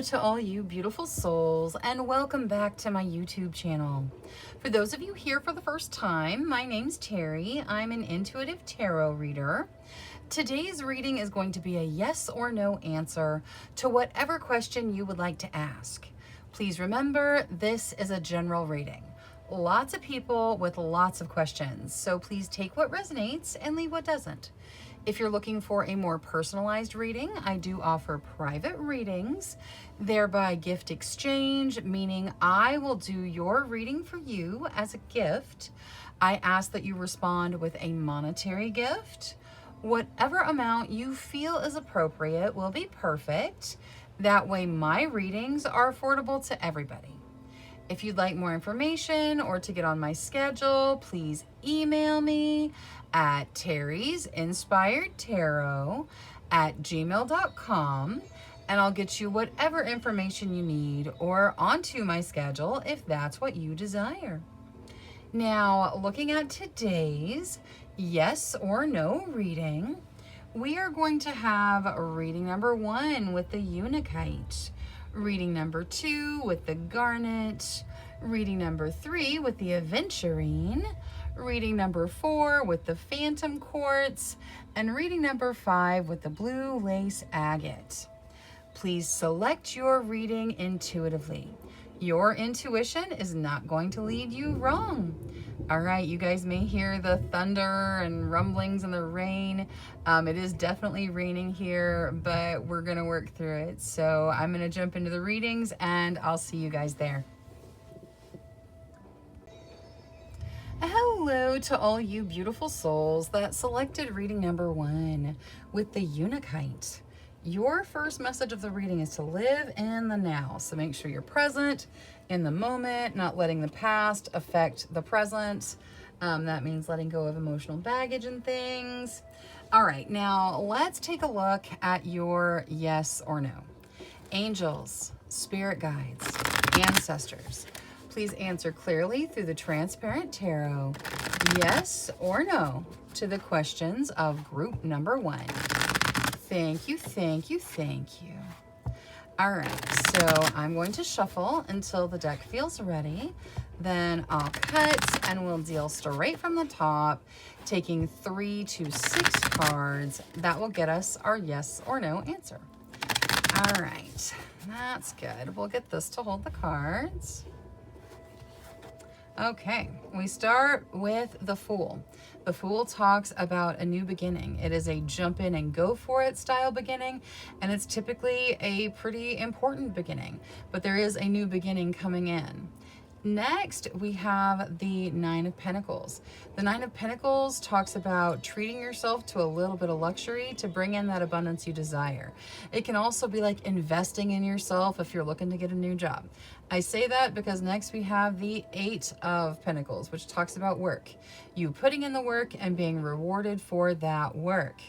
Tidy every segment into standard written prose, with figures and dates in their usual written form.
to all you beautiful souls, and welcome back to my YouTube channel. For those of you here for the first time, my name's Terry. I'm an intuitive tarot reader. Today's reading is going to be a yes or no answer to whatever question you would like to ask. Please remember, this is a general reading. Lots of people with lots of questions, so please take what resonates and leave what doesn't. If you're looking for a more personalized reading, I do offer private readings, thereby gift exchange, meaning I will do your reading for you as a gift. I ask that you respond with a monetary gift. Whatever amount you feel is appropriate will be perfect. That way my readings are affordable to everybody. If you'd like more information or to get on my schedule, please email me at terrysinspiredtarot@gmail.com, and I'll get you whatever information you need or onto my schedule if that's what you desire. Now, looking at today's yes or no reading, we are going to have reading number 1 with the Untitled, reading number 2 with the Garnet, reading number 3 with the Aventurine, reading number 4 with the Phantom Quartz, and reading number 5 with the Blue Lace Agate. Please select your reading intuitively. Your intuition is not going to lead you wrong. All right, you guys may hear the thunder and rumblings and the rain. It is definitely raining here, but we're gonna work through it. So I'm gonna jump into the readings and I'll see you guys there. Hello to all you beautiful souls that selected reading number 1 with the Untitled. Your first message of the reading is to live in the now. So make sure you're present in the moment, not letting the past affect the present. That means letting go of emotional baggage and things. All right, now let's take a look at your yes or no. Angels, spirit guides, ancestors, please answer clearly through the transparent tarot, yes or no, to the questions of group number 1. Thank you, thank you, thank you. All right, so I'm going to shuffle until the deck feels ready. Then I'll cut and we'll deal straight from the top, taking 3 to 6 cards. That will get us our yes or no answer. All right, that's good. We'll get this to hold the cards. Okay, we start with the Fool. The Fool talks about a new beginning. It is a jump in and go for it style beginning, and it's typically a pretty important beginning, but there is a new beginning coming in. Next, we have the 9 of Pentacles. The 9 of Pentacles talks about treating yourself to a little bit of luxury to bring in that abundance you desire. It can also be like investing in yourself if you're looking to get a new job. I say that because next we have the 8 of Pentacles, which talks about work. You putting in the work and being rewarded for that work.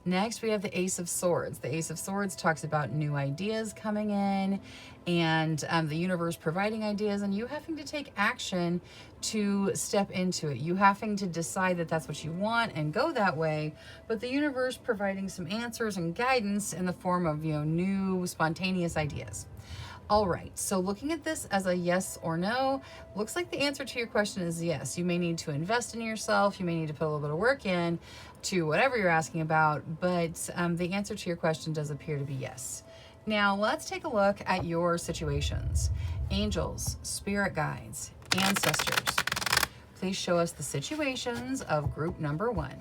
Next, we have the Ace of Swords. The Ace of Swords talks about new ideas coming in and the universe providing ideas and you having to take action to step into it. You having to decide that that's what you want and go that way, but the universe providing some answers and guidance in the form of, new spontaneous ideas. All right, so looking at this as a yes or no, looks like the answer to your question is yes. You may need to invest in yourself. You may need to put a little bit of work in to whatever you're asking about, but the answer to your question does appear to be yes. Now, let's take a look at your situations. Angels, spirit guides, ancestors, please show us the situations of group number 1.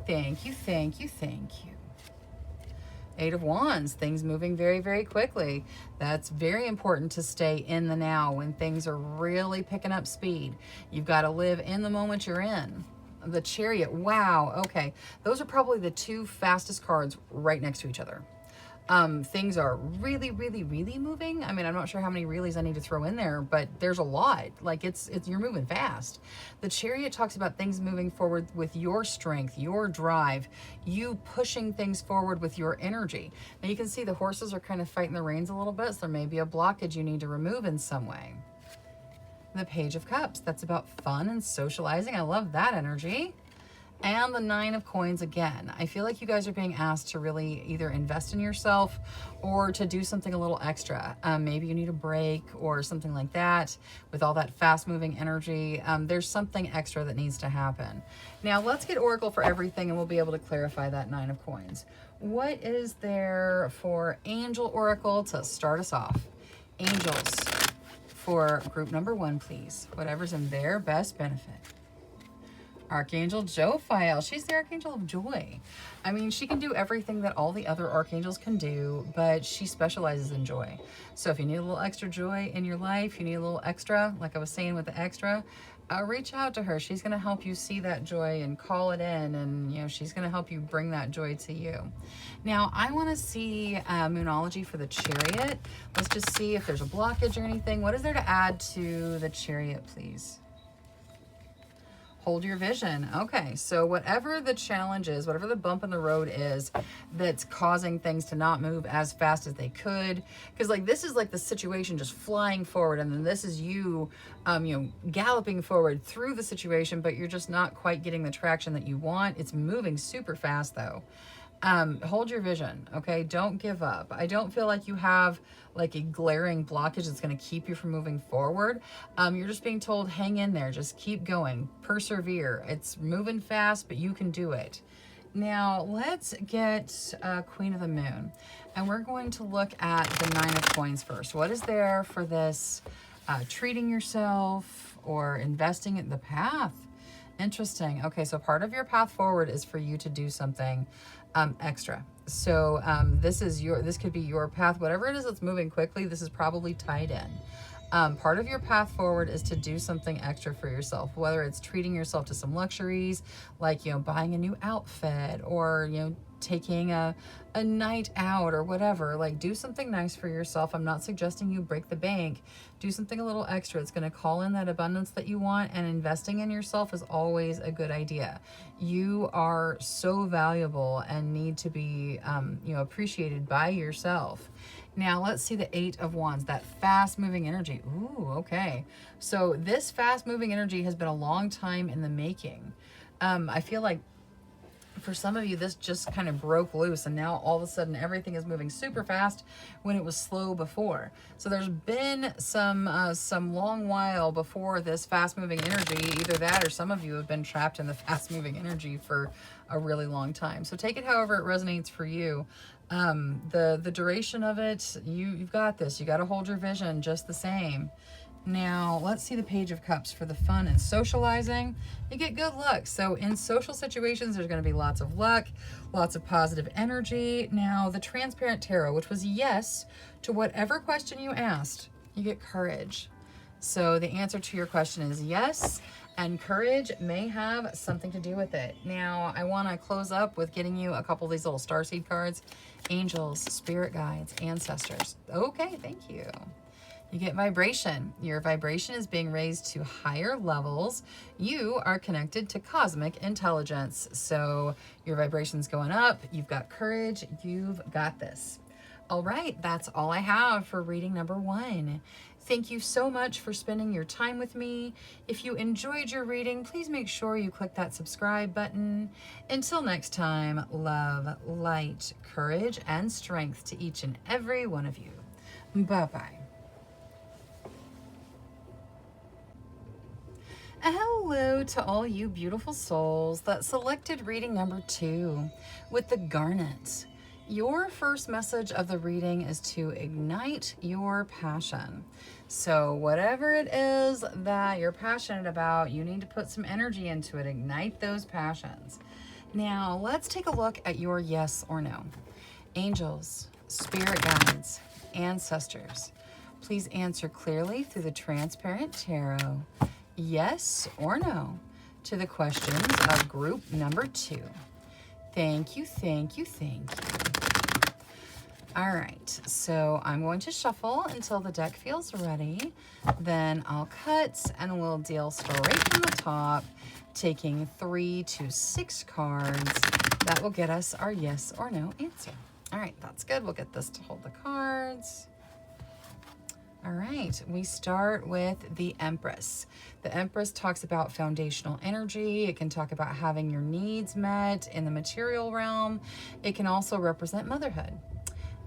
Thank you, thank you, thank you. 8 of Wands, things moving very, very quickly. That's very important to stay in the now when things are really picking up speed. You've got to live in the moment you're in. The Chariot, wow, okay. Those are probably the 2 fastest cards right next to each other. Things are really, really, really moving. I mean, I'm not sure how many reallys I need to throw in there, but there's a lot. Like it's you're moving fast. The Chariot talks about things moving forward with your strength, your drive, you pushing things forward with your energy. Now you can see the horses are kind of fighting the reins a little bit, so there may be a blockage you need to remove in some way. The Page of Cups, that's about fun and socializing. I love that energy. And the 9 of Coins again. I feel like you guys are being asked to really either invest in yourself or to do something a little extra. Maybe you need a break or something like that with all that fast moving energy. There's something extra that needs to happen. Now let's get Oracle for everything and we'll be able to clarify that 9 of Coins. What is there for Angel Oracle to start us off? Angels for group number 1, please. Whatever's in their best benefit. Archangel Jophiel. She's the Archangel of Joy. I mean, she can do everything that all the other archangels can do, but she specializes in joy. So if you need a little extra joy in your life, you need a little extra, like I was saying with the extra, reach out to her. She's going to help you see that joy and call it in, and you know, she's going to help you bring that joy to you. Now, I want to see Moonology for the Chariot. Let's just see if there's a blockage or anything. What is there to add to the Chariot, please? Hold your vision. Okay, so whatever the challenge is, whatever the bump in the road is that's causing things to not move as fast as they could, because like this is like the situation just flying forward, and then this is you, galloping forward through the situation, but you're just not quite getting the traction that you want. It's moving super fast though. Hold your vision, okay? Don't give up. I don't feel like you have like a glaring blockage that's going to keep you from moving forward. You're just being told, hang in there, just keep going, persevere. It's moving fast, but you can do it. Now, let's get Queen of the Moon, and we're going to look at the 9 of Coins first. What is there for this treating yourself or investing in the path? Interesting. Okay, so part of your path forward is for you to do something extra. So this could be your path, whatever it is that's moving quickly. This is probably tied in. Part of your path forward is to do something extra for yourself, whether it's treating yourself to some luxuries, like buying a new outfit, or taking a night out or whatever. Like, do something nice for yourself. I'm not suggesting you break the bank. Do something a little extra. It's going to call in that abundance that you want, and investing in yourself is always a good idea. You are so valuable and need to be appreciated by yourself. Now let's see the 8 of Wands, that fast moving energy. Ooh, okay. So this fast moving energy has been a long time in the making. I feel like for some of you, this just kind of broke loose, and now all of a sudden everything is moving super fast when it was slow before. So there's been some long while before this fast moving energy. Either that, or some of you have been trapped in the fast moving energy for a really long time. So take it however it resonates for you. The duration of it, you've got this. You got to hold your vision just the same. Now, let's see the Page of Cups for the fun and socializing. You get good luck. So in social situations, there's going to be lots of luck, lots of positive energy. Now, the Transparent Tarot, which was yes to whatever question you asked, you get courage. So the answer to your question is yes, and courage may have something to do with it. Now, I want to close up with getting you a couple of these little starseed cards. Angels, spirit guides, ancestors. Okay, thank you. You get vibration. Your vibration is being raised to higher levels. You are connected to cosmic intelligence. So your vibration's going up. You've got courage. You've got this. All right, that's all I have for reading number 1. Thank you so much for spending your time with me. If you enjoyed your reading, please make sure you click that subscribe button. Until next time, love, light, courage, and strength to each and every one of you. Bye-bye. Hello to all you beautiful souls that selected reading number 2 with the Garnet. Your first message of the reading is to ignite your passion. So whatever it is that you're passionate about, you need to put some energy into it. Ignite those passions. Now let's take a look at your yes or no. Angels, spirit guides, ancestors, please answer clearly through the Transparent Tarot. Yes or no to the questions of group number 2. Thank you, thank you, thank you. All right, so I'm going to shuffle until the deck feels ready. Then I'll cut and we'll deal straight from the top, taking 3 to 6 cards. That will get us our yes or no answer. All right, that's good. We'll get this to hold the cards. All right, we start with the Empress. The Empress talks about foundational energy. It can talk about having your needs met in the material realm. It can also represent motherhood.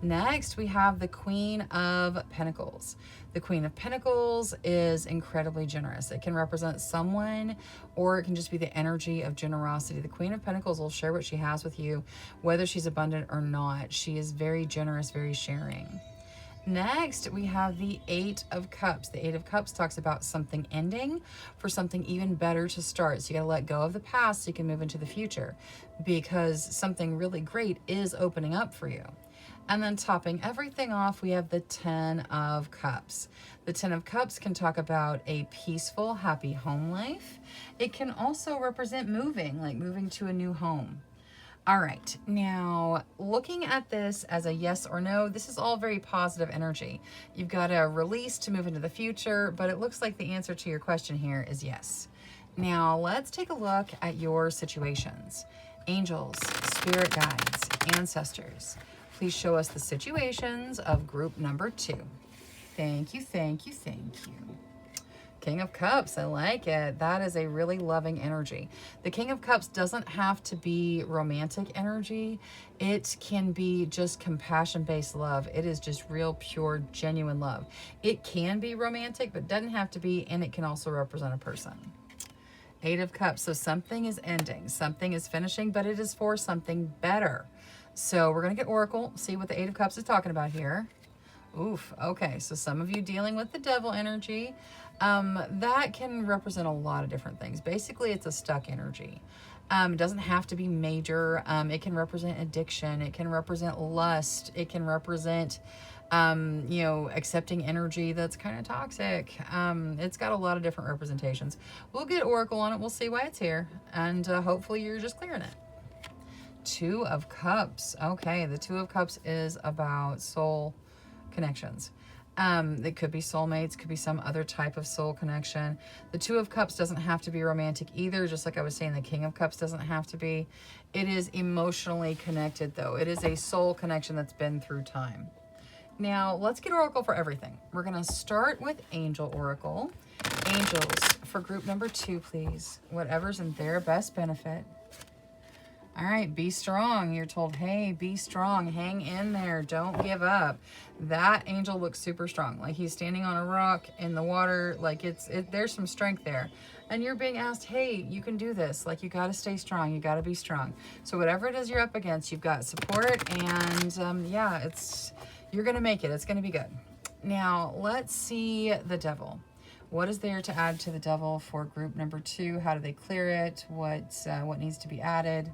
Next, we have the Queen of Pentacles. The Queen of Pentacles is incredibly generous. It can represent someone, or it can just be the energy of generosity. The Queen of Pentacles will share what she has with you, whether she's abundant or not. She is very generous, very sharing. Next, we have the Eight of Cups. The Eight of Cups talks about something ending for something even better to start. So you got to let go of the past so you can move into the future, because something really great is opening up for you. And then topping everything off, we have the Ten of Cups. The Ten of Cups can talk about a peaceful, happy home life. It can also represent moving, like moving to a new home. All right, now looking at this as a yes or no, this is all very positive energy. You've got a release to move into the future, but it looks like the answer to your question here is yes. Now let's take a look at your situations. Angels, spirit guides, ancestors, please show us the situations of group number 2. Thank you, thank you, thank you. King of Cups, I like it. That is a really loving energy. The King of Cups doesn't have to be romantic energy. It can be just compassion-based love. It is just real, pure, genuine love. It can be romantic, but doesn't have to be, and it can also represent a person. Eight of Cups, so something is ending, something is finishing, but it is for something better. So we're going to get Oracle, see what the Eight of Cups is talking about here. Oof, okay, so some of you dealing with the devil energy, that can represent a lot of different things. Basically, it's a stuck energy. It doesn't have to be major. It can represent addiction. It can represent lust. It can represent, accepting energy that's kind of toxic. It's got a lot of different representations. We'll get Oracle on it. We'll see why it's here. And hopefully you're just clearing it. Two of Cups. Okay, the Two of Cups is about soul connections. It could be soulmates, could be some other type of soul connection. The Two of Cups doesn't have to be romantic either, just like I was saying, the King of Cups doesn't have to be. It is emotionally connected, though. It is a soul connection that's been through time. Now, let's get Oracle for everything. We're going to start with Angel Oracle. Angels, for group number 2, please. Whatever's in their best benefit. All right, be strong. You're told, hey, be strong. Hang in there. Don't give up. That angel looks super strong. Like he's standing on a rock in the water. Like there's some strength there. And you're being asked, hey, you can do this. Like you got to stay strong. You got to be strong. So whatever it is you're up against, you've got support. And yeah, you're going to make it. It's going to be good. Now, let's see the devil. What is there to add to the devil for group number 2? How do they clear it? What needs to be added?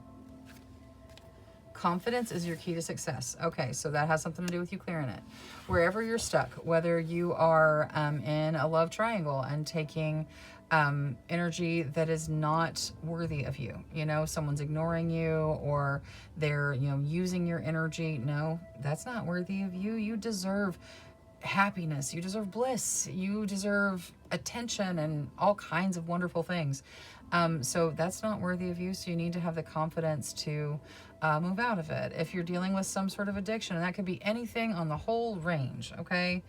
Confidence is your key to success. Okay, so that has something to do with you clearing it. Wherever you're stuck, whether you are in a love triangle and taking energy that is not worthy of you, someone's ignoring you, or they're, using your energy. No, that's not worthy of you. You deserve happiness. You deserve bliss. You deserve attention and all kinds of wonderful things. So that's not worthy of you. So you need to have the confidence to move out of it. If you're dealing with some sort of addiction, and that could be anything on the whole range, okay?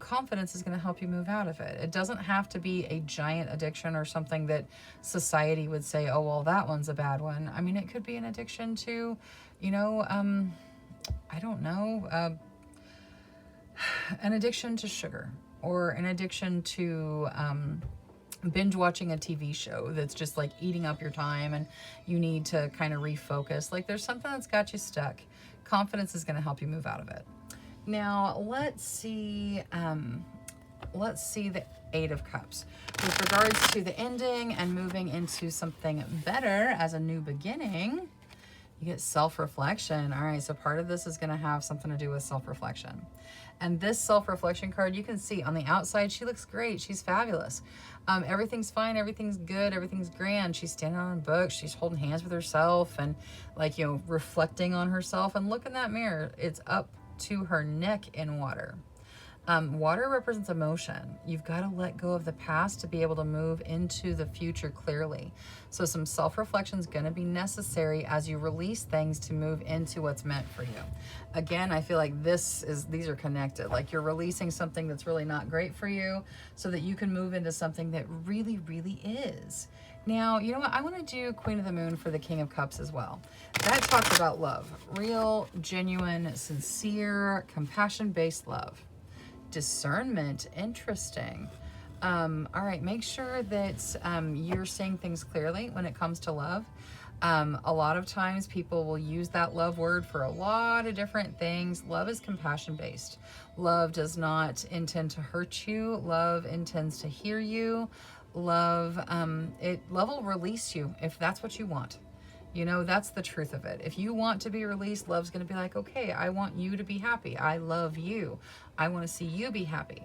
Confidence is going to help you move out of it. It doesn't have to be a giant addiction or something that society would say, oh, well, that one's a bad one. I mean, it could be an addiction to, I don't know, an addiction to sugar, or an addiction to binge watching a TV show that's just like eating up your time and you need to kind of refocus. Like there's something that's got you stuck. Confidence is going to help you move out of it. Now let's see the Eight of Cups. With regards to the ending and moving into something better as a new beginning, you get self-reflection. All right, so part of this is going to have something to do with self-reflection. And this self-reflection card, you can see on the outside, she looks great. She's fabulous. Everything's fine. Everything's good. Everything's grand. She's standing on a book. She's holding hands with herself and reflecting on herself. And look in that mirror. It's up to her neck in water. Water represents emotion. You've got to let go of the past to be able to move into the future clearly. So some self-reflection is going to be necessary as you release things to move into what's meant for you. Again, I feel like these are connected. Like you're releasing something that's really not great for you so that you can move into something that really, really is. Now, you know what? I want to do Queen of the Moon for the King of Cups as well. That talks about love. Real, genuine, sincere, compassion-based love. Discernment, interesting. All right, make sure that you're saying things clearly when it comes to love. A lot of times people will use that love word for a lot of different things. Love is compassion based. Love does not intend to hurt you. Love intends to hear you. Love will release you if that's what you want. You know, that's the truth of it. If you want to be released, love's going to be like, okay, I want you to be happy. I love you. I want to see you be happy.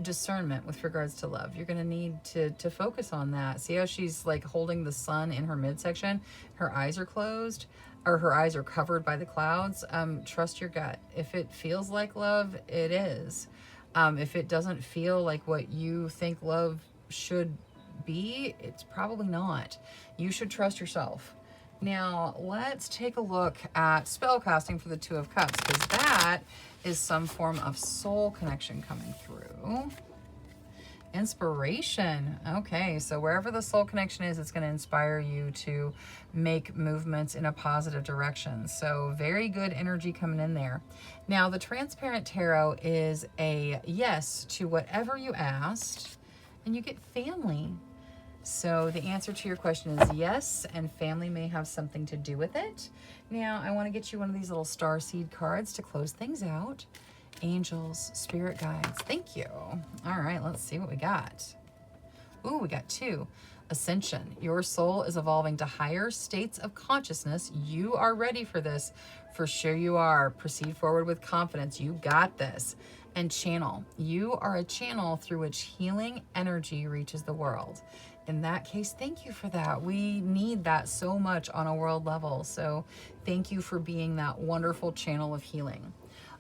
Discernment with regards to love. You're going to need to focus on that. See how she's like holding the sun in her midsection? Her eyes are closed, or her eyes are covered by the clouds. Trust your gut. If it feels like love, it is. If it doesn't feel like what you think love should be, it's probably not. You should trust yourself. Now, let's take a look at spell casting for the Two of Cups, because that is some form of soul connection coming through. Inspiration. Okay, so wherever the soul connection is, it's going to inspire you to make movements in a positive direction. So very good energy coming in there. Now, the Transparent Tarot is a yes to whatever you asked, and you get family. So the answer to your question is yes, and family may have something to do with it. Now, I want to get you one of these little star seed cards to close things out. Angels, spirit guides, thank you. All right, let's see what we got. Ooh, we got two. Ascension. Your soul is evolving to higher states of consciousness. You are ready for this. For sure you are. Proceed forward with confidence. You got this. And channel. You are a channel through which healing energy reaches the world. In that case, thank you for that. We need that so much on a world level. So thank you for being that wonderful channel of healing.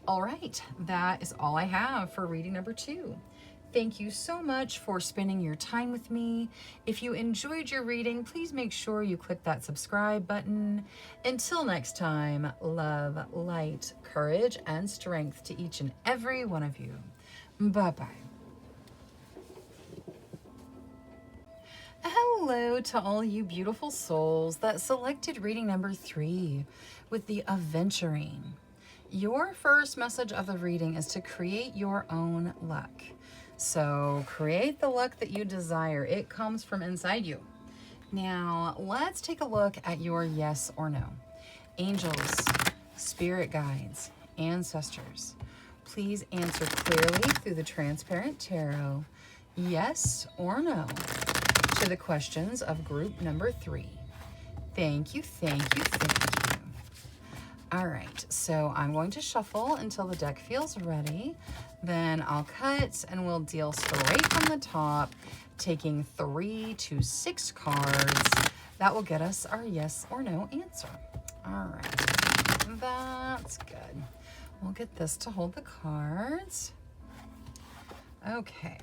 All right, that is all I have for reading number 2. Thank you so much for spending your time with me. If you enjoyed your reading, please make sure you click that subscribe button. Until next time, love, light, courage, and strength to each and every one of you. Bye-bye. Hello to all you beautiful souls that selected reading number 3 with the Aventurine. Your first message of the reading is to create your own luck. So create the luck that you desire. It comes from inside you. Now, let's take a look at your yes or no. Angels, spirit guides, ancestors, please answer clearly through the Transparent Tarot, yes or no, to the questions of group number 3. Thank you, thank you, thank you. All right, so I'm going to shuffle until the deck feels ready. Then I'll cut and we'll deal straight from the top, taking 3 to 6 cards. That will get us our yes or no answer. All right, that's good. We'll get this to hold the cards. Okay.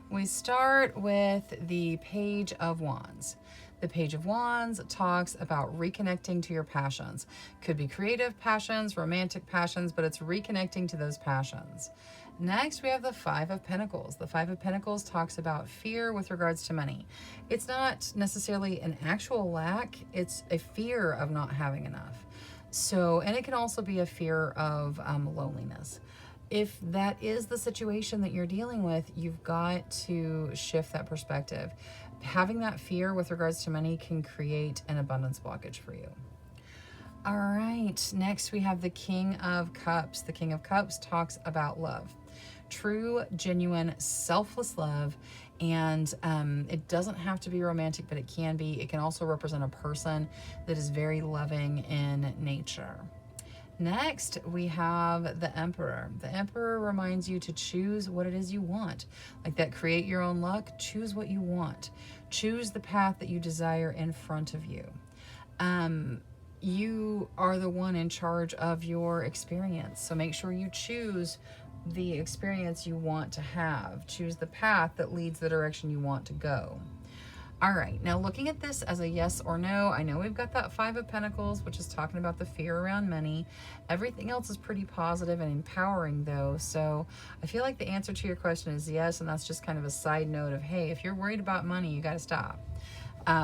We start with the Page of Wands. The Page of Wands talks about reconnecting to your passions. Could be creative passions, romantic passions, but it's reconnecting to those passions. Next, we have the Five of Pentacles. The Five of Pentacles talks about fear with regards to money. It's not necessarily an actual lack, it's a fear of not having enough. So, and it can also be a fear of loneliness. If that is the situation that you're dealing with, you've got to shift that perspective. Having that fear with regards to money can create an abundance blockage for you. All right, next we have the King of Cups. The King of Cups talks about love. True, genuine, selfless love. And it doesn't have to be romantic, but it can be. It can also represent a person that is very loving in nature. Next, we have the Emperor. The Emperor reminds you to choose what it is you want. Like that, create your own luck, choose what you want. Choose the path that you desire in front of you. You are the one in charge of your experience. So make sure you choose the experience you want to have. Choose the path that leads the direction you want to go. All right, now looking at this as a yes or no, I know we've got that Five of Pentacles, which is talking about the fear around money. Everything else is pretty positive and empowering though. So I feel like the answer to your question is yes, and that's just kind of a side note of, hey, if you're worried about money, you got to stop.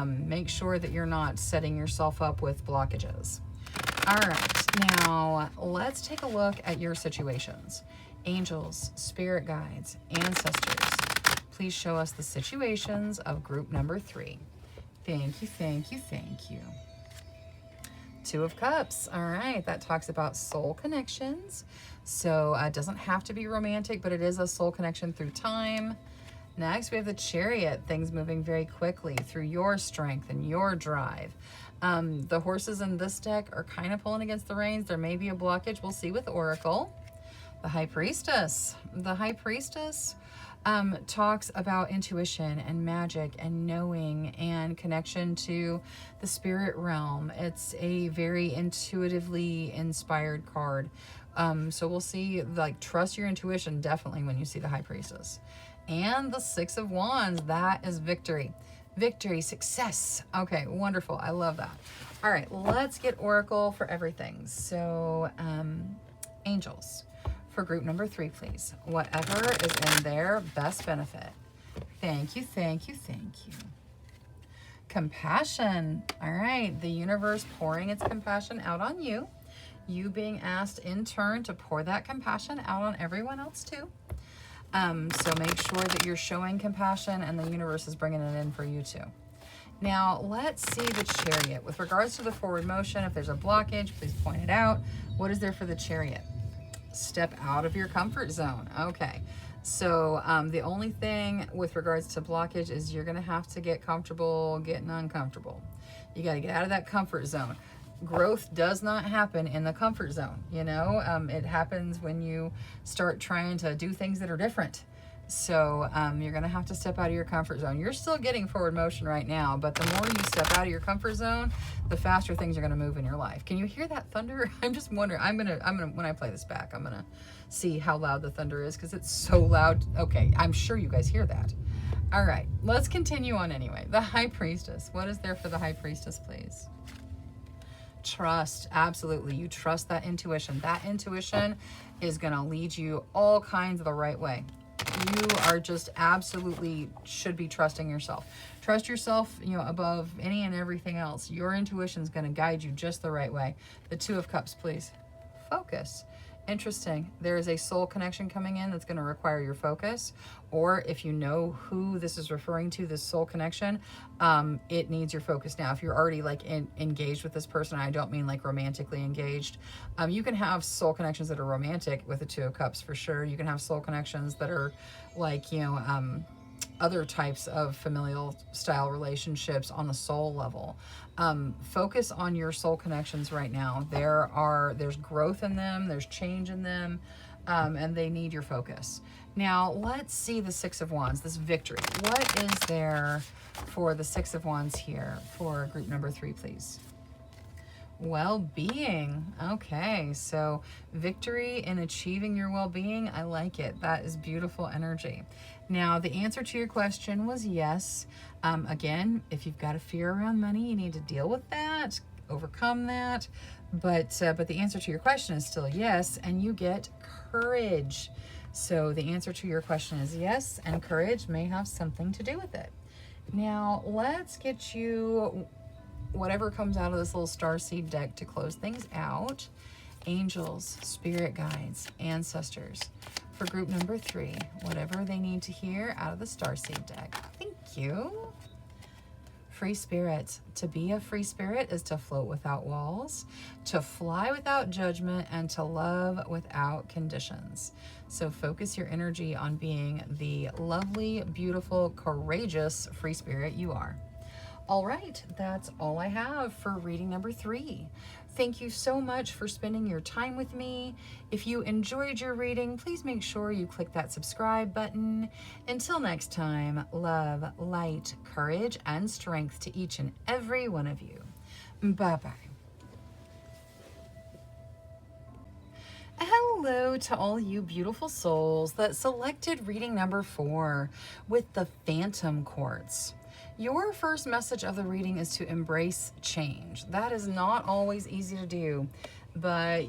Make sure that you're not setting yourself up with blockages. All right, now let's take a look at your situations. Angels, spirit guides, ancestors, please show us the situations of group number 3. Thank you, thank you, thank you. Two of Cups. All right, that talks about soul connections. So it doesn't have to be romantic, but it is a soul connection through time. Next, we have the Chariot, things moving very quickly through your strength and your drive. The horses in this deck are kind of pulling against the reins. There may be a blockage. We'll see with Oracle. The High Priestess. The High Priestess talks about intuition and magic and knowing and connection to the spirit realm. It's a very intuitively inspired card. So we'll see, like, trust your intuition definitely when you see the High Priestess. And the Six of Wands, that is victory. Victory, success. Okay, wonderful. I love that. All right, let's get Oracle for everything. So, angels, for group number 3, please. Whatever is in their best benefit. Thank you, thank you, thank you. Compassion. All right, the universe pouring its compassion out on you. You being asked in turn to pour that compassion out on everyone else too. So make sure that you're showing compassion and the universe is bringing it in for you too. Now, let's see the Chariot. With regards to the forward motion, if there's a blockage, please point it out. What is there for the Chariot? Step out of your comfort zone. Okay. So the only thing with regards to blockage is you're going to have to get comfortable getting uncomfortable. You got to get out of that comfort zone. Growth does not happen in the comfort zone, you know. It happens when you start trying to do things that are different. So you're going to have to step out of your comfort zone. You're still getting forward motion right now, but the more you step out of your comfort zone, the faster things are going to move in your life. Can you hear that thunder? I'm just wondering. I'm gonna when I play this back, I'm gonna see how loud the thunder is because it's so loud. Okay, I'm sure you guys hear that. All right, let's continue on anyway. The High Priestess. What is there for the High Priestess, please? Trust. Absolutely. You trust that intuition. That intuition is going to lead you all kinds of the right way. You are just absolutely should be trusting yourself. Trust yourself, you know, above any and everything else. Your intuition is going to guide you just the right way. The Two of Cups, please. Focus. Interesting. There is a soul connection coming in that's going to require your focus. Or if you know who this is referring to, this soul connection, it needs your focus. Now, if you're already like engaged with this person, I don't mean like romantically engaged. You can have soul connections that are romantic with the Two of Cups for sure. You can have soul connections that are like, you know, other types of familial style relationships on the soul level. Focus on your soul connections right now. There's growth in them, there's change in them, and they need your focus. Now, let's see the Six of Wands, this victory. What is there for the Six of Wands here for group number 3, please? Well-being. Okay, so victory in achieving your well-being. I like it. That is beautiful energy. Now, the answer to your question was yes. Again, if you've got a fear around money, you need to deal with that, overcome that. But the answer to your question is still yes, and you get courage. So the answer to your question is yes, and courage may have something to do with it. Now, let's get you whatever comes out of this little starseed deck to close things out. Angels, spirit guides, ancestors. For group number 3, whatever they need to hear out of the starseed deck. Thank you. Free spirit. To be a free spirit is to float without walls, to fly without judgment, and to love without conditions. So focus your energy on being the lovely, beautiful, courageous free spirit you are. All right, that's all I have for reading number 3. Thank you so much for spending your time with me. If you enjoyed your reading, please make sure you click that subscribe button. Until next time, love, light, courage, and strength to each and every one of you. Bye-bye. Hello. Hello to all you beautiful souls that selected reading number 4 with the Phantom Quartz. Your first message of the reading is to embrace change. That is not always easy to do, but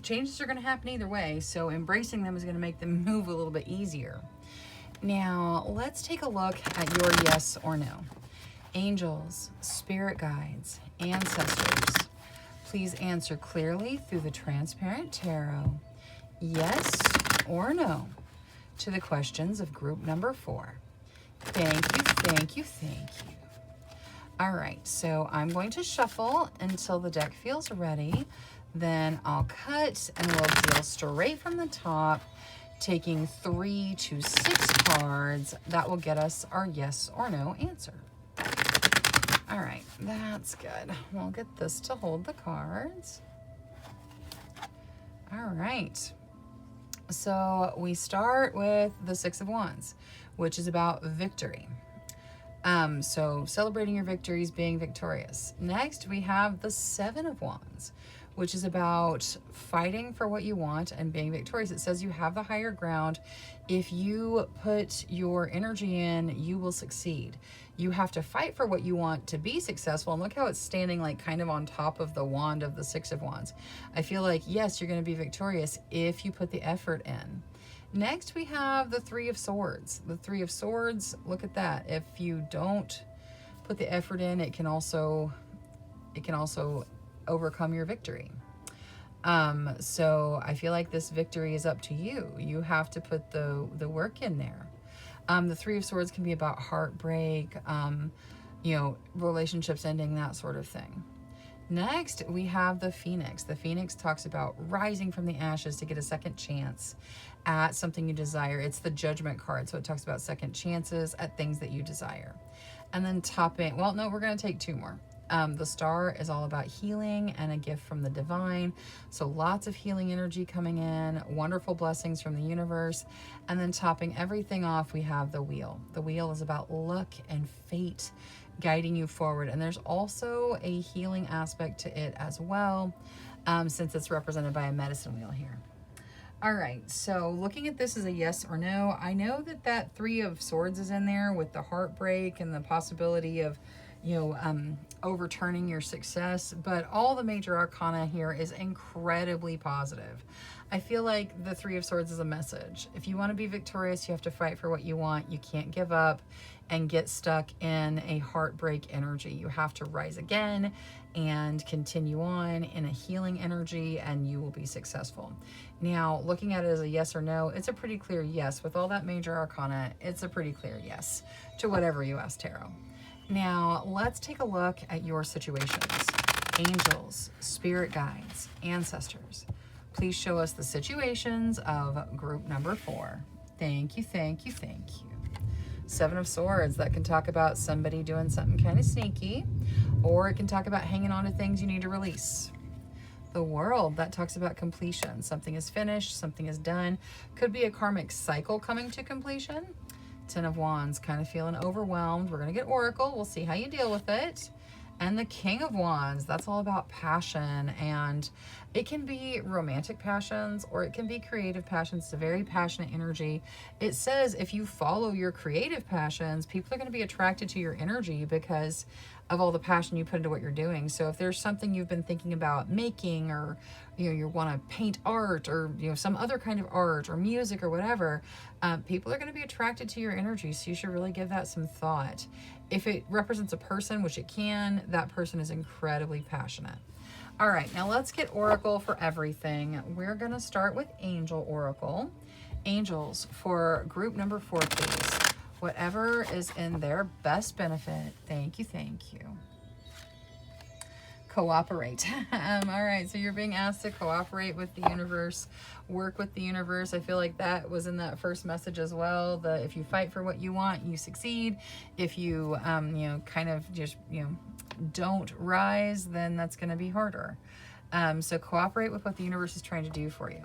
changes are going to happen either way, so embracing them is going to make them move a little bit easier. Now, let's take a look at your yes or no. Angels, spirit guides, ancestors, please answer clearly through the transparent tarot, yes or no, to the questions of group number 4. Thank you, thank you, thank you. All right, so I'm going to shuffle until the deck feels ready. Then I'll cut and we'll deal straight from the top, taking 3 to 6 cards. That will get us our yes or no answer. All right, that's good. We'll get this to hold the cards. All right. So we start with the 6 of Wands, which is about victory. So celebrating your victories, being victorious. Next, we have the 7 of Wands, which is about fighting for what you want and being victorious. It says you have the higher ground. If you put your energy in, you will succeed. You have to fight for what you want to be successful. And look how it's standing like kind of on top of the wand of the 6 of Wands. I feel like, yes, you're going to be victorious if you put the effort in. Next, we have the 3 of Swords. The 3 of Swords, look at that. If you don't put the effort in, it can also overcome your victory. So I feel like this victory is up to you. You have to put the work in there. The 3 of Swords can be about heartbreak, relationships ending, that sort of thing. Next, we have the Phoenix. The Phoenix talks about rising from the ashes to get a second chance at something you desire. It's the Judgment card, so it talks about second chances at things that you desire. And then topping, well, no, we're going to take 2 more. The Star is all about healing and a gift from the divine. So lots of healing energy coming in, wonderful blessings from the universe. And then topping everything off, we have the Wheel. The Wheel is about luck and fate guiding you forward. And there's also a healing aspect to it as well, since it's represented by a medicine wheel here. All right, so looking at this as a yes or no, I know that 3 of Swords is in there with the heartbreak and the possibility of overturning your success, but all the major arcana here is incredibly positive. I feel like the 3 of Swords is a message. If you want to be victorious, you have to fight for what you want. You can't give up and get stuck in a heartbreak energy. You have to rise again and continue on in a healing energy, and you will be successful. Now, looking at it as a yes or no, it's a pretty clear yes. With all that major arcana, it's a pretty clear yes to whatever you ask tarot. Now, let's take a look at your situations. Angels, spirit guides, ancestors, please show us the situations of group number 4. Thank you, thank you, thank you. 7 of Swords, that can talk about somebody doing something kind of sneaky, or it can talk about hanging on to things you need to release. The World, that talks about completion. Something is finished, something is done. Could be a karmic cycle coming to completion. 10 of Wands, kind of feeling overwhelmed. We're going to get Oracle. We'll see how you deal with it. And the King of Wands, that's all about passion. And it can be romantic passions or it can be creative passions. It's a very passionate energy. It says if you follow your creative passions, people are going to be attracted to your energy because of all the passion you put into what you're doing. So if there's something you've been thinking about making, or you want to paint art, or some other kind of art or music or whatever, people are going to be attracted to your energy. So you should really give that some thought. If it represents a person, which it can, that person is incredibly passionate. All right, now let's get Oracle for everything. We're going to start with Angel Oracle. Angels for group number 4, please. Whatever is in their best benefit. Thank you, thank you. Cooperate. All right, so you're being asked to cooperate with the universe, work with the universe. I feel like that was in that first message as well. If you fight for what you want, you succeed. If you, kind of just, don't rise, then that's going to be harder. So cooperate with what the universe is trying to do for you.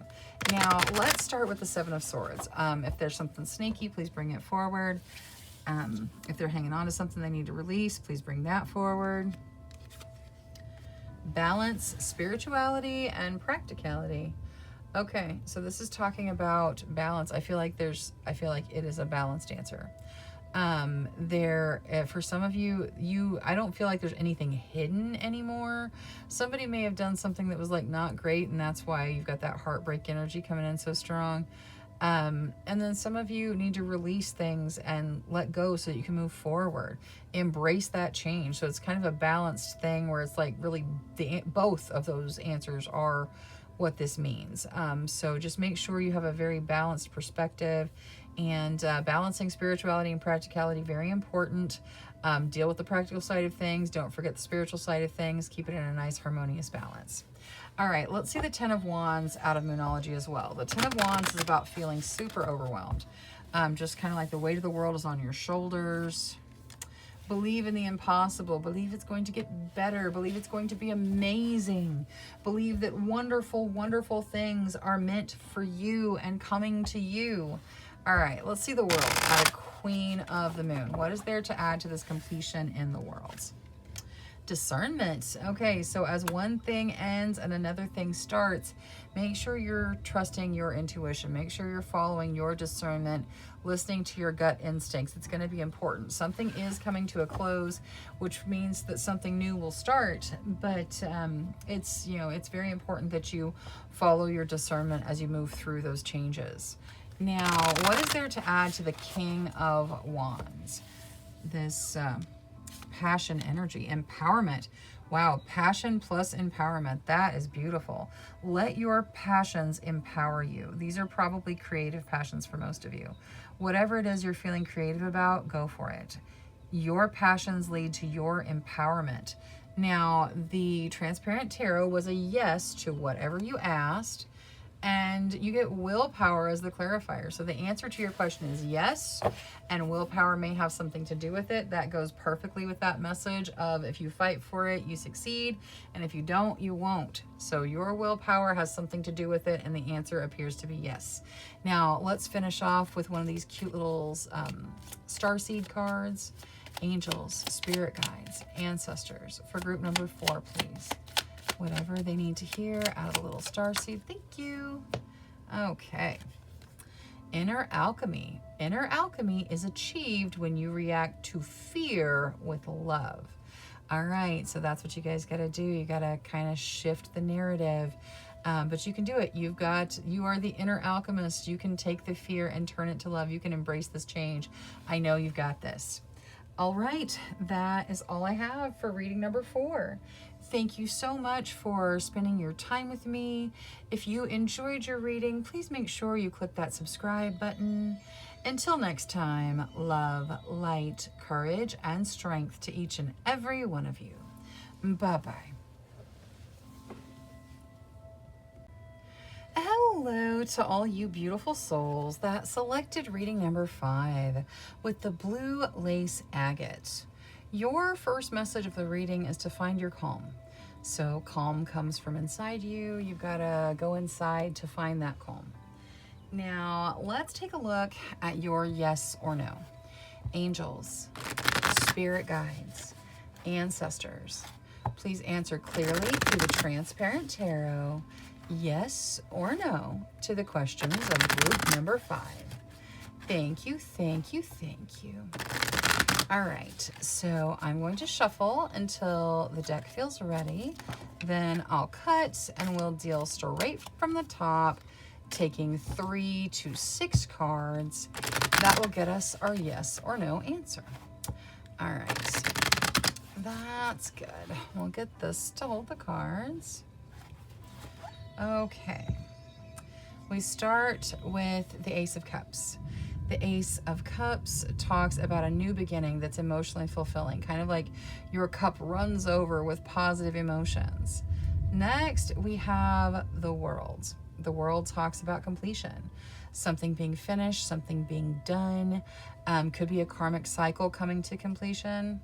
Now, let's start with the 7 of Swords. If there's something sneaky, please bring it forward. If they're hanging on to something they need to release, please bring that forward. Balance, spirituality, and practicality. Okay, so this is talking about balance. I feel like it is a balanced answer. For some of you, I don't feel like there's anything hidden anymore. Somebody may have done something that was like not great, and that's why you've got that heartbreak energy coming in so strong. And then some of you need to release things and let go so that you can move forward. Embrace that change. So it's kind of a balanced thing where it's like really both of those answers are what this means. So just make sure you have a very balanced perspective, and balancing spirituality and practicality, very important. Deal with the practical side of things. Don't forget the spiritual side of things. Keep it in a nice harmonious balance. All right, let's see the Ten of Wands out of Moonology as well. The Ten of Wands is about feeling super overwhelmed. Just kind of like the weight of the world is on your shoulders. Believe in the impossible. Believe it's going to get better. Believe it's going to be amazing. Believe that wonderful, wonderful things are meant for you and coming to you. All right, let's see the world out of Queen of the Moon. What is there to add to this completion in the world? Discernment. Okay, so as one thing ends and another thing starts, make sure you're trusting your intuition. Make sure you're following your discernment, listening to your gut instincts. It's going to be important. Something is coming to a close, which means that something new will start, but it's very important that you follow your discernment as you move through those changes. Now, what is there to add to the King of Wands? This passion energy, empowerment. Wow, passion plus empowerment. That is beautiful. Let your passions empower you. These are probably creative passions for most of you. Whatever it is you're feeling creative about, go for it. Your passions lead to your empowerment. Now, the Transparent Tarot was a yes to whatever you asked, and you get willpower as the clarifier. So the answer to your question is yes, and willpower may have something to do with it. That goes perfectly with that message of if you fight for it, you succeed, and if you don't, you won't. So your willpower has something to do with it, and the answer appears to be yes. Now, let's finish off with one of these cute little starseed cards. Angels, spirit guides, ancestors. For group number 4, please. Whatever they need to hear out of the little starseed. Thank you. Okay. Inner alchemy. Inner alchemy is achieved when you react to fear with love. All right, so that's what you guys got to do. You got to kind of shift the narrative. But you can do it. You are the inner alchemist. You can take the fear and turn it to love. You can embrace this change. I know you've got this. All right, that is all I have for reading number 4. Thank you so much for spending your time with me. If you enjoyed your reading, please make sure you click that subscribe button. Until next time, love, light, courage, and strength to each and every one of you. Bye-bye. Hello to all you beautiful souls that selected reading number 5 with the blue lace agate. Your first message of the reading is to find your calm. So calm comes from inside you. You've got to go inside to find that calm. Now, let's take a look at your yes or no. Angels, spirit guides, ancestors. Please answer clearly through the Transparent Tarot, yes or no, to the questions of group number 5. Thank you, thank you, thank you. All right, so I'm going to shuffle until the deck feels ready. Then I'll cut and we'll deal straight from the top, taking 3 to 6 cards. That will get us our yes or no answer. All right, that's good. We'll get this to hold the cards. Okay, we start with the Ace of Cups. The Ace of Cups talks about a new beginning that's emotionally fulfilling, kind of like your cup runs over with positive emotions. Next, we have the World. The World talks about completion, something being finished, something being done. Could be a karmic cycle coming to completion.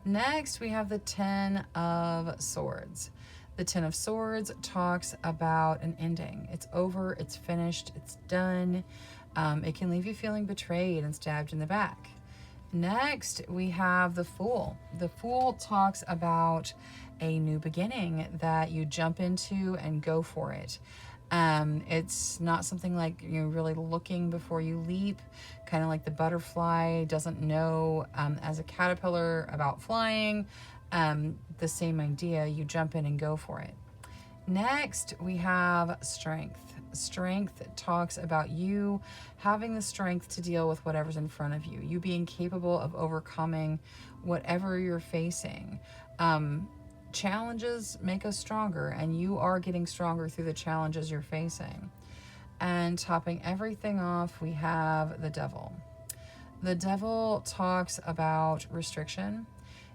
Next, we have the Ten of Swords. The Ten of Swords talks about an ending. It's over, it's finished, it's done. It can leave you feeling betrayed and stabbed in the back. Next, we have the Fool. The Fool talks about a new beginning that you jump into and go for it. It's not something like you're really looking before you leap, kind of like the butterfly doesn't know as a caterpillar about flying. The same idea, you jump in and go for it. Next, we have strength. Strength talks about you having the strength to deal with whatever's in front of you, you being capable of overcoming whatever you're facing. Challenges make us stronger, and you are getting stronger through the challenges you're facing. And topping everything off, we have the devil. The devil talks about restriction.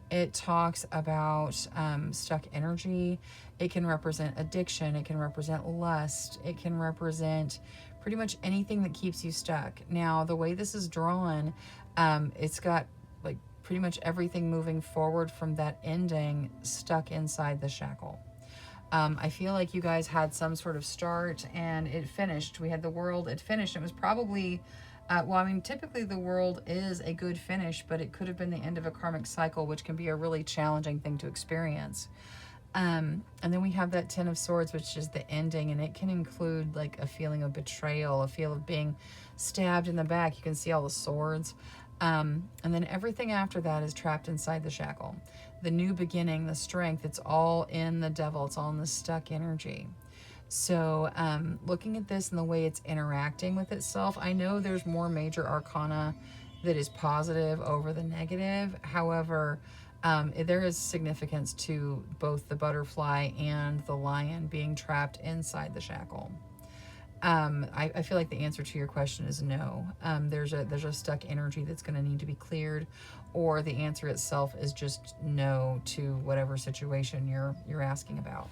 It talks about stuck energy. It can represent addiction. It can represent lust. It can represent pretty much anything that keeps you stuck. Now, the way this is drawn, it's got like pretty much everything moving forward from that ending stuck inside the shackle. I feel like you guys had some sort of start and it finished. We had the world, it finished. It was probably, well, I mean, typically the world is a good finish, but it could have been the end of a karmic cycle, which can be a really challenging thing to experience. And then we have that Ten of Swords, which is the ending, and it can include like a feeling of betrayal, a feel of being stabbed in the back. You can see all the swords. And then everything after that is trapped inside the shackle. The new beginning, the strength, it's all in the devil. It's all in the stuck energy. So looking at this and the way it's interacting with itself, I know there's more major arcana that is positive over the negative. However, there is significance to both the butterfly and the lion being trapped inside the shackle. I feel like the answer to your question is no. There's a stuck energy that's going to need to be cleared, or the answer itself is just no to whatever situation you're asking about.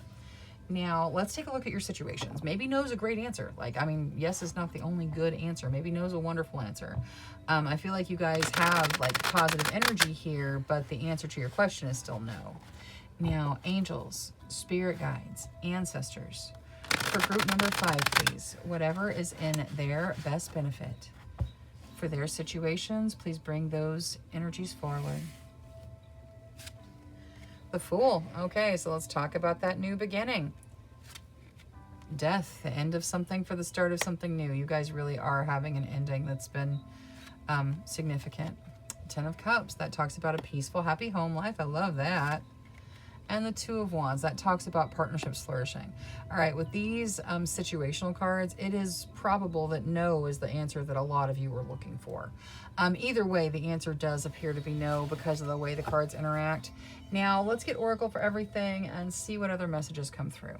Now, let's take a look at your situations. Maybe no is a great answer. Like, I mean, yes is not the only good answer. Maybe no is a wonderful answer. I feel like you guys have like positive energy here, but the answer to your question is still no. Now, angels, spirit guides, ancestors. For group number 5, please, whatever is in their best benefit for their situations, please bring those energies forward. The Fool. Okay, so let's talk about that new beginning. Death, the end of something for the start of something new. You guys really are having an ending that's been significant. Ten of Cups, that talks about a peaceful, happy home life. I love that. And the Two of Wands, that talks about partnerships flourishing. All right, with these situational cards, it is probable that no is the answer that a lot of you were looking for. Either way, the answer does appear to be no because of the way the cards interact. Now, let's get Oracle for everything and see what other messages come through.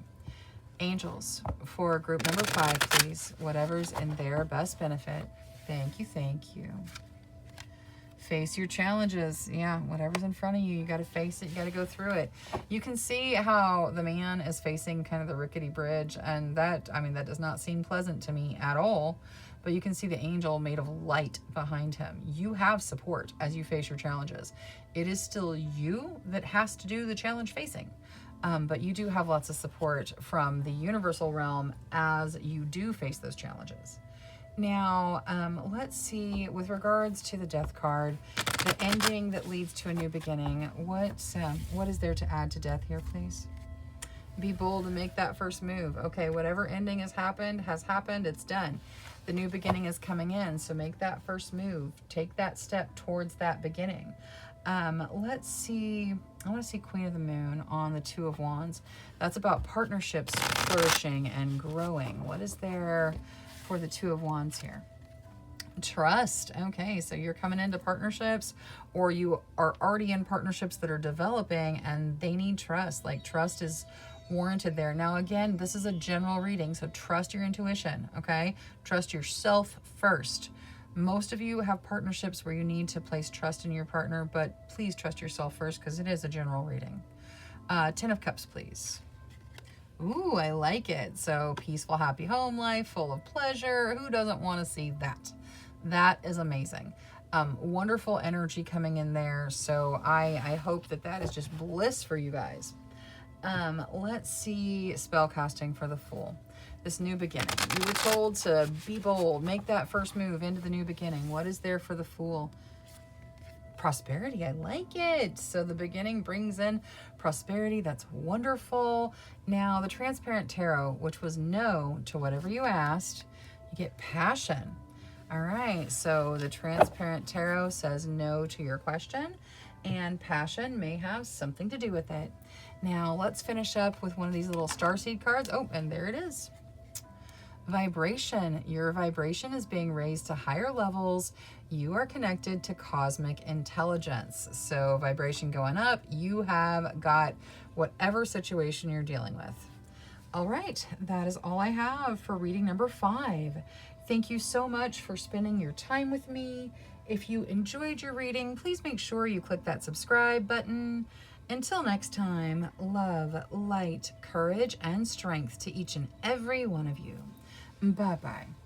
Angels, for group number 5, please, whatever's in their best benefit. Thank you, thank you. Face your challenges. Yeah, whatever's in front of you, you got to face it. You got to go through it. You can see how the man is facing kind of the rickety bridge, and that, I mean, that does not seem pleasant to me at all. But you can see the angel made of light behind him. You have support as you face your challenges. It is still you that has to do the challenge facing. But you do have lots of support from the universal realm as you do face those challenges. Now, let's see, with regards to the Death card, the ending that leads to a new beginning, what is there to add to death here, please? Be bold and make that first move. Okay, whatever ending has happened, it's done. The new beginning is coming in, so make that first move. Take that step towards that beginning. Let's see, I want to see Queen of the Moon on the Two of Wands. That's about partnerships flourishing and growing. What is there for the Two of Wands here? Trust. Okay, so you're coming into partnerships, or you are already in partnerships that are developing and they need trust. Like, trust is warranted there. Now, again, this is a general reading, so trust your intuition, okay? Trust yourself first. Most of you have partnerships where you need to place trust in your partner, but please trust yourself first because it is a general reading. Ten of Cups, please. Ooh, I like it. So peaceful, happy home life, full of pleasure. Who doesn't want to see that? That is amazing. Wonderful energy coming in there. So I hope that that is just bliss for you guys. Let's see spell casting for the Fool. This new beginning. You were told to be bold, make that first move into the new beginning. What is there for the Fool? prosperity. I like it. So the beginning brings in prosperity. That's wonderful. Now the Transparent Tarot, which was no to whatever you asked, you get passion. All right, so the Transparent Tarot says no to your question, and passion may have something to do with it. Now let's finish up with one of these little starseed cards. Oh, and there it is. Vibration. Your vibration is being raised to higher levels. You are connected to cosmic intelligence. So vibration going up, you have got whatever situation you're dealing with. All right, that is all I have for reading number 5. Thank you so much for spending your time with me. If you enjoyed your reading, please make sure you click that subscribe button. Until next time, love, light, courage, and strength to each and every one of you. Bye-bye.